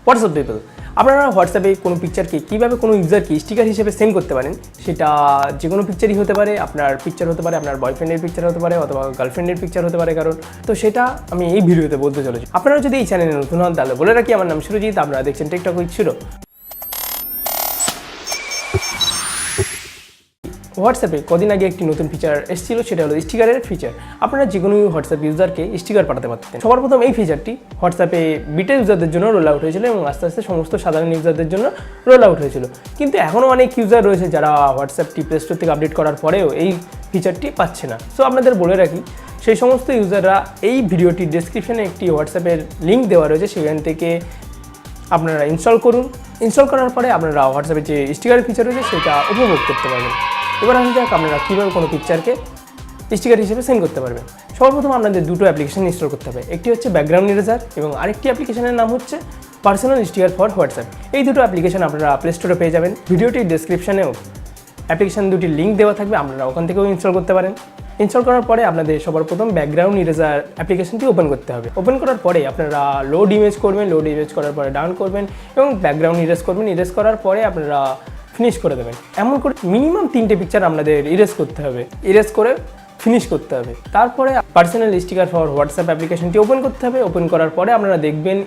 WhatsApp people, আপনারা হোয়াটসঅ্যাপে কোনো পিকচারকে কীভাবে কোনো ইউজারকে স্টিকার হিসেবে সেন্ড করতে পারেন, সেটা যে কোনো পিকচারই হতে পারে, আপনার পিকচার হতে পারে, আপনার বয়ফ্রেন্ডের পিকচার হতে পারে, অথবা গার্লফ্রেন্ডের পিকচার হতে পারে কারণ। তো সেটা আমি এই ভিডিওতে বলতে চলেছি। আপনারা যদি এই চ্যানেলে নতুন হন তাহলে বলে রাখি, আমার নাম সুরজিৎ, আপনারা দেখছেন টেকটক উইথ সুরো। হোয়াটসঅ্যাপে কদিন আগে একটি নতুন ফিচার এসেছিল, সেটা হলো স্টিকারের ফিচার। আপনারা যে কোনো হোয়াটসঅ্যাপ ইউজারকে স্টিকার পাঠাতে পারতেন। সবার প্রথম এই ফিচারটি হোয়াটসঅ্যাপে বিটা ইউজারদের জন্য রোল আউট হয়েছিল এবং আস্তে আস্তে সমস্ত সাধারণ ইউজারদের জন্য রোল আউট হয়েছিল। কিন্তু এখনও অনেক ইউজার রয়েছে যারা হোয়াটসঅ্যাপটি প্লে স্টোর থেকে আপডেট করার পরেও এই ফিচারটি পাচ্ছে না। সো আপনাদের বলে রাখি, সেই সমস্ত ইউজাররা এই ভিডিওটির ডেসক্রিপশনে একটি হোয়াটসঅ্যাপের লিঙ্ক দেওয়া রয়েছে, সেখান থেকে আপনারা ইনস্টল করুন। ইনস্টল করার পরে আপনারা হোয়াটসঅ্যাপের যে স্টিকারের ফিচার রয়েছে সেটা উপভোগ করতে পারবেন। এবার আসা যাক আপনারা কীভাবে কোনো পিকচারকে স্টিকার হিসেবে সেন্ড করতে পারবেন। সর্বপ্রথম আপনাদের দুটো অ্যাপ্লিকেশন ইনস্টল করতে হবে। একটি হচ্ছে ব্যাকগ্রাউন্ড ইরেজার এবং আরেকটি অ্যাপ্লিকেশনের নাম হচ্ছে পার্সোনাল স্টিকার ফর হোয়াটসঅ্যাপ। এই দুটো অ্যাপ্লিকেশন আপনারা প্লে স্টোরে পেয়ে যাবেন। ভিডিওটির ডেসক্রিপশনেও অ্যাপ্লিকেশন দুটির লিঙ্ক দেওয়া থাকবে, আপনারা ওখান থেকেও ইনস্টল করতে পারেন। ইনস্টল করার পরে আপনাদের সবার প্রথম ব্যাকগ্রাউন্ড ইরেজার অ্যাপ্লিকেশনটি ওপেন করতে হবে। ওপেন করার পরে আপনারা লোড ইমেজ করবেন, লোড ইমেজ করার পরে ডাউন করবেন এবং ব্যাকগ্রাউন্ড ইরেজ করবেন। ইরেজ করার পরে আপনারা ফিনিশ করে দেবেন। এমন করে মিনিমাম 3টে পিকচার আপনাদের ইরেজ করতে হবে, ইরেজ করে ফিনিশ করতে হবে। তারপরে পার্সোনাল স্টিকার ফর হোয়াটসঅ্যাপ অ্যাপ্লিকেশনটি ওপেন করতে হবে। ওপেন করার পরে আপনারা দেখবেন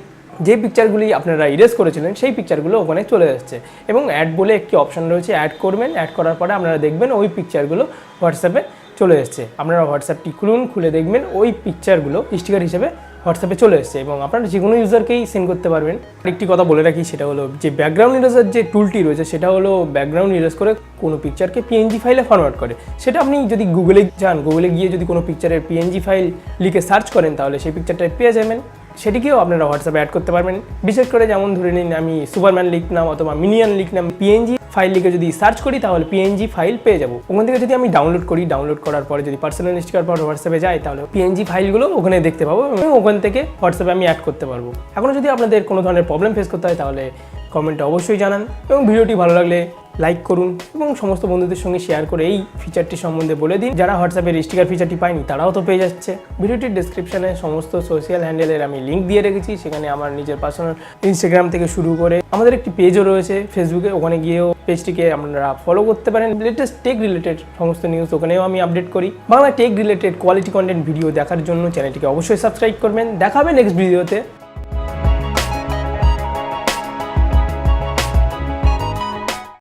যে পিকচারগুলি আপনারা ইরেজ করেছিলেন সেই পিকচারগুলো ওখানে চলে যাচ্ছে এবং অ্যাড বলে একটি অপশন রয়েছে, অ্যাড করবেন। অ্যাড করার পরে আপনারা দেখবেন ওই পিকচারগুলো হোয়াটসঅ্যাপে চলে এসছে। আপনারা হোয়াটসঅ্যাপটি খুলুন, খুলে দেখবেন ওই পিকচারগুলো স্টিকার হিসেবে হোয়াটসঅ্যাপে চলে এসছে এবং আপনারা যে কোনো ইউজারকেই সেন্ড করতে পারবেন। একটি কথা বলে রাখি, সেটা হলো যে ব্যাকগ্রাউন্ড ইরেজার যে টুলটি রয়েছে সেটা হলো ব্যাকগ্রাউন্ড ইরেজ করে কোনো পিকচারকে পিএনজি ফাইলে ফরওয়ার্ড করে। সেটা আপনি যদি গুগলে যান, গুগলে গিয়ে যদি কোনো পিকচারের পিএনজি ফাইল লিখে সার্চ করেন তাহলে সেই পিকচারটা পেয়ে যাবেন। সেটিকেও আপনারা হোয়াটসঅ্যাপে অ্যাড করতে পারবেন। বিশেষ করে যেমন ধরে নিন আমি সুপারম্যান লিখলাম অথবা মিনিয়ন লিখলাম, পিএনজি ফাইল লিখে যদি সার্চ করি তাহলে পিএনজি ফাইল পেয়ে যাবো। ওখান থেকে যদি আমি ডাউনলোড করি, ডাউনলোড করার পরে যদি পার্সোনাল স্টিকার পর হোয়াটসঅ্যাপে যাই তাহলে পিএনজি ফাইলগুলো ওখানে দেখতে পাবো এবং ওখান থেকে হোয়াটসঅ্যাপে আমি অ্যাড করতে পারবো। এখনও যদি আপনাদের কোনো ধরনের প্রবলেম ফেস করতে হয় তাহলে কমেন্টে অবশ্যই জানান এবং ভিডিওটি ভালো লাগলে লাইক করুন এবং সমস্ত বন্ধুদের সঙ্গে শেয়ার করে এই ফিচারটি সম্বন্ধে বলে দিন। যারা হোয়াটসঅ্যাপের স্টিকার ফিচারটি পায়নি তারাও তো পেয়ে যাচ্ছে। ভিডিওটির ডেসক্রিপশনে সমস্ত সোশ্যাল হ্যান্ডেলের আমি লিঙ্ক দিয়ে রেখেছি, সেখানে আমার নিজের পার্সোনাল ইনস্টাগ্রাম থেকে শুরু করে আমাদের একটি পেজও রয়েছে ফেসবুকে, ওখানে গিয়েও পেজটিকে আপনারা ফলো করতে পারেন। লেটেস্ট টেক রিলেটেড সমস্ত নিউজ ওখানেও আমি আপডেট করি। Bangla tech related quality content video দেখার জন্য চ্যানেলটিকে অবশ্যই সাবস্ক্রাইব করবেন। দেখা হবে নেক্সট ভিডিওতে।